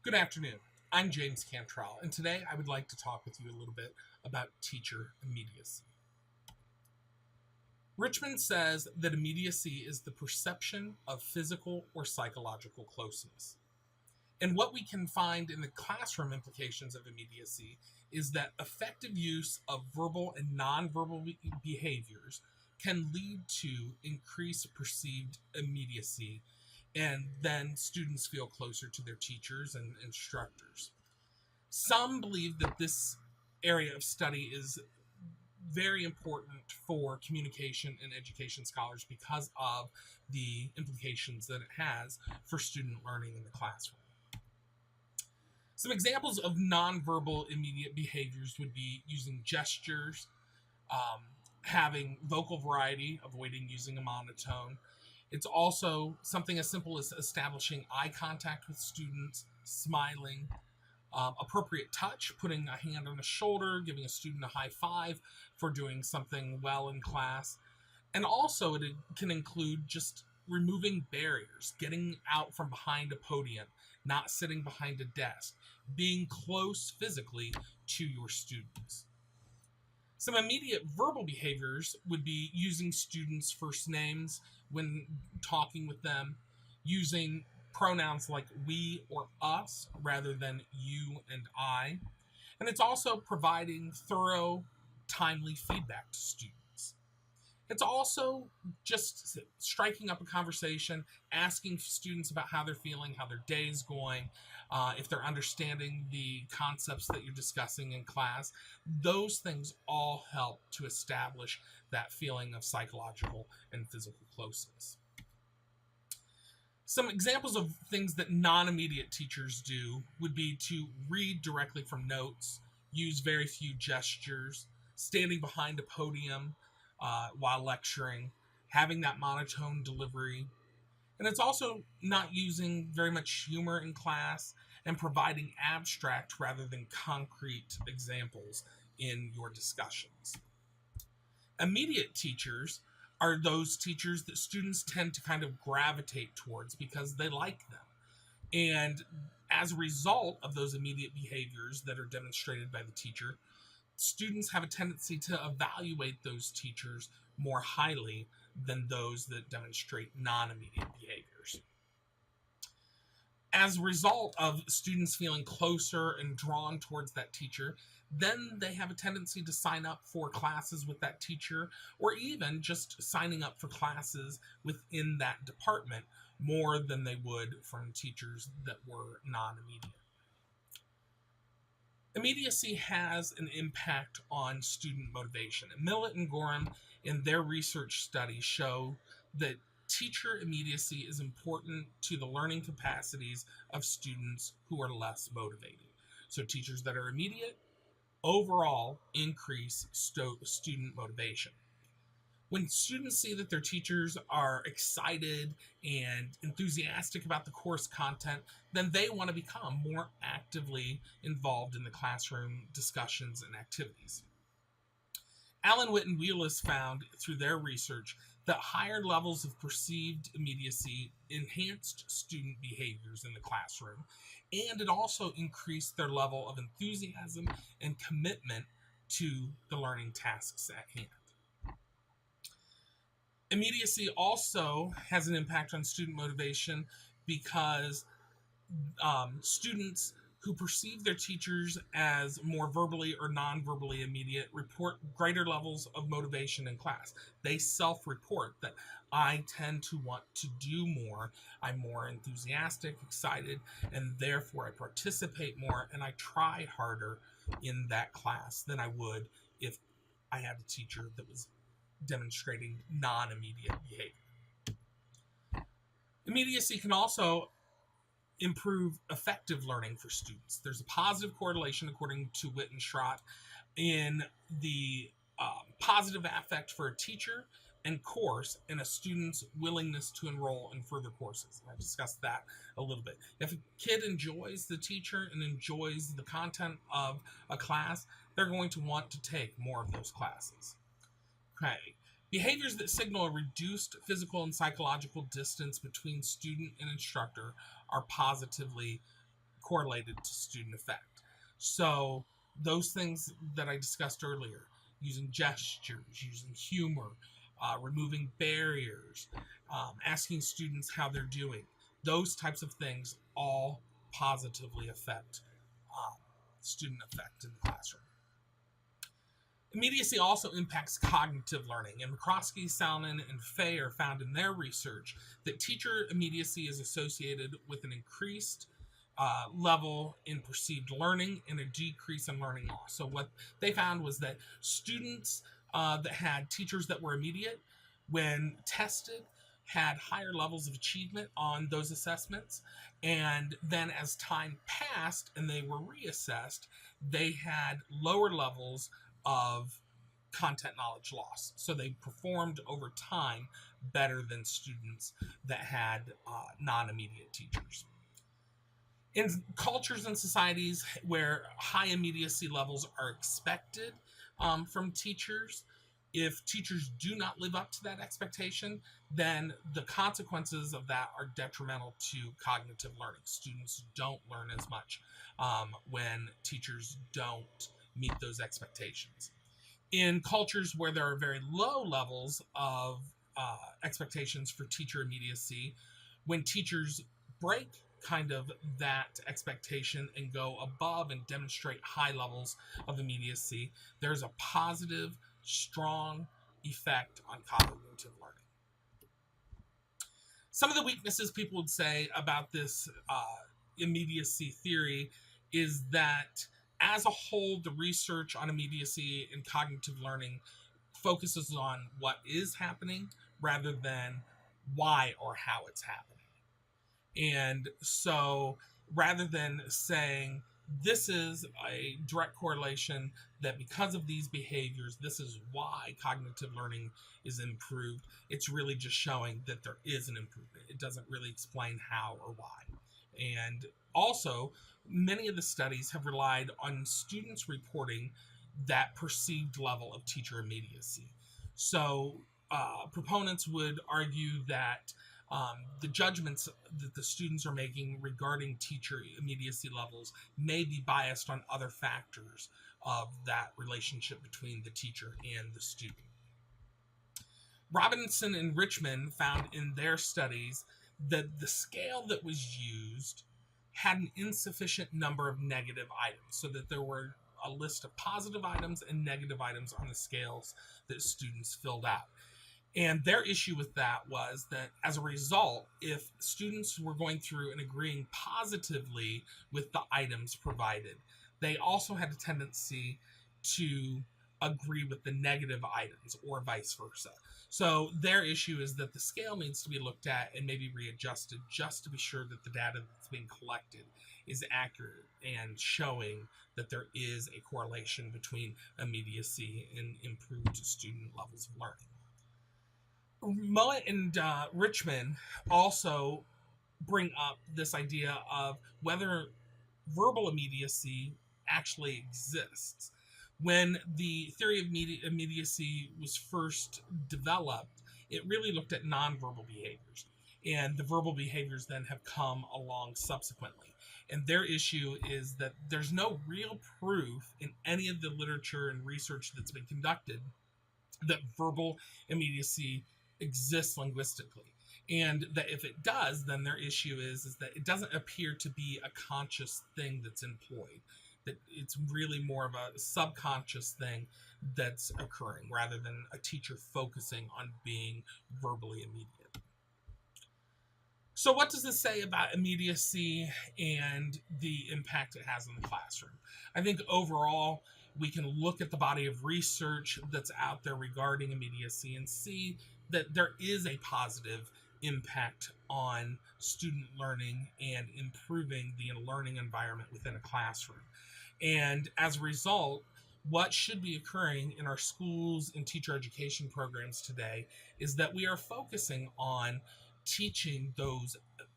Good afternoon. I'm James Cantrell, and today I would like to talk with you a little bit about teacher immediacy. Richmond says that immediacy is the perception of physical or psychological closeness. And what we can find in the classroom implications of immediacy is that effective use of verbal and nonverbal behaviors can lead to increased perceived immediacy, and then students feel closer to their teachers and instructors. Some believe that this area of study is very important for communication and education scholars because of the implications that it has for student learning in the classroom. Some examples of nonverbal immediate behaviors would be using gestures, having vocal variety, avoiding using a monotone. It's also something as simple as establishing eye contact with students, smiling, appropriate touch, putting a hand on a shoulder, giving a student a high five for doing something well in class. And also it can include just removing barriers, getting out from behind a podium, not sitting behind a desk, being close physically to your students. Some immediate verbal behaviors would be using students' first names when talking with them, using pronouns like we or us rather than you and I. And it's also providing thorough, timely feedback to students. It's also just striking up a conversation, asking students about how they're feeling, how their day is going, if they're understanding the concepts that you're discussing in class. Those things all help to establish that feeling of psychological and physical closeness. Some examples of things that non-immediate teachers do would be to read directly from notes, use very few gestures, standing behind a podium while lecturing, having that monotone delivery. And it's also not using very much humor in class and providing abstract rather than concrete examples in your discussions. Immediate teachers are those teachers that students tend to kind of gravitate towards because they like them. And as a result of those immediate behaviors that are demonstrated by the teacher, students have a tendency to evaluate those teachers more highly than those that demonstrate non-immediate behaviors. As a result of students feeling closer and drawn towards that teacher, then they have a tendency to sign up for classes with that teacher, or even just signing up for classes within that department more than they would from teachers that were non-immediate. Immediacy has an impact on student motivation. Millett and Gorham, in their research study, show that teacher immediacy is important to the learning capacities of students who are less motivated. So teachers that are immediate overall increase student motivation. When students see that their teachers are excited and enthusiastic about the course content, then they want to become more actively involved in the classroom discussions and activities. Allen, Witt, and Wheelis found through their research that higher levels of perceived immediacy enhanced student behaviors in the classroom, and it also increased their level of enthusiasm and commitment to the learning tasks at hand. Immediacy also has an impact on student motivation because students who perceive their teachers as more verbally or non-verbally immediate report greater levels of motivation in class. They self-report that I tend to want to do more, I'm more enthusiastic, excited, and therefore I participate more and I try harder in that class than I would if I had a teacher that was demonstrating non-immediate behavior. Immediacy can also improve effective learning for students. There's a positive correlation, according to Witt and Schrott, in the positive affect for a teacher and course and a student's willingness to enroll in further courses. I've discussed that a little bit. If a kid enjoys the teacher and enjoys the content of a class, they're going to want to take more of those classes. Okay. Behaviors that signal a reduced physical and psychological distance between student and instructor are positively correlated to student effect. So those things that I discussed earlier, using gestures, using humor, removing barriers, asking students how they're doing, those types of things all positively affect student effect in the classroom. Immediacy also impacts cognitive learning, and McCroskey, Salmon, and Fayer found in their research that teacher immediacy is associated with an increased level in perceived learning and a decrease in learning loss. So what they found was that students that had teachers that were immediate, when tested, had higher levels of achievement on those assessments, and then as time passed and they were reassessed, they had lower levels of content knowledge loss. So they performed over time better than students that had non-immediate teachers. In cultures and societies where high immediacy levels are expected from teachers, if teachers do not live up to that expectation, then the consequences of that are detrimental to cognitive learning. Students don't learn as much when teachers don't meet those expectations. In cultures where there are very low levels of expectations for teacher immediacy, when teachers break kind of that expectation and go above and demonstrate high levels of immediacy, there's a positive, strong effect on cognitive learning. Some of the weaknesses people would say about this immediacy theory is that as a whole, the research on immediacy and cognitive learning focuses on what is happening rather than why or how it's happening. And so rather than saying this is a direct correlation that because of these behaviors, this is why cognitive learning is improved, it's really just showing that there is an improvement. It doesn't really explain how or why. And also, many of the studies have relied on students reporting that perceived level of teacher immediacy. So proponents would argue that the judgments that the students are making regarding teacher immediacy levels may be biased on other factors of that relationship between the teacher and the student. Robinson and Richmond found in their studies that the scale that was used had an insufficient number of negative items, so that there were a list of positive items and negative items on the scales that students filled out. And their issue with that was that as a result, if students were going through and agreeing positively with the items provided, they also had a tendency to agree with the negative items or vice versa. So their issue is that the scale needs to be looked at and maybe readjusted just to be sure that the data that's being collected is accurate and showing that there is a correlation between immediacy and improved student levels of learning. Mullet and Richmond also bring up this idea of whether verbal immediacy actually exists. When the theory of immediacy was first developed, it really looked at nonverbal behaviors, and the verbal behaviors then have come along subsequently. And their issue is that there's no real proof in any of the literature and research that's been conducted that verbal immediacy exists linguistically, and that if it does, then their issue is that it doesn't appear to be a conscious thing that's employed, that it's really more of a subconscious thing that's occurring rather than a teacher focusing on being verbally immediate. So what does this say about immediacy and the impact it has in the classroom? I think overall, we can look at the body of research that's out there regarding immediacy and see that there is a positive impact on student learning and improving the learning environment within a classroom. And as a result, what should be occurring in our schools and teacher education programs today is that we are focusing on teaching those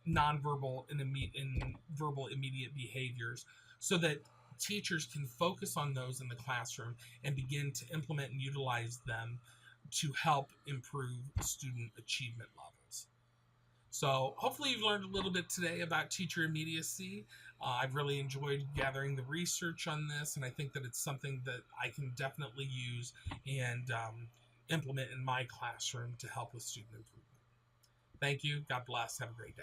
nonverbal and verbal immediate behaviors so that teachers can focus on those in the classroom and begin to implement and utilize them to help improve student achievement levels. So hopefully you've learned a little bit today about teacher immediacy. I've really enjoyed gathering the research on this, and I think that it's something that I can definitely use and implement in my classroom to help with student improvement. Thank you. God bless. Have a great day.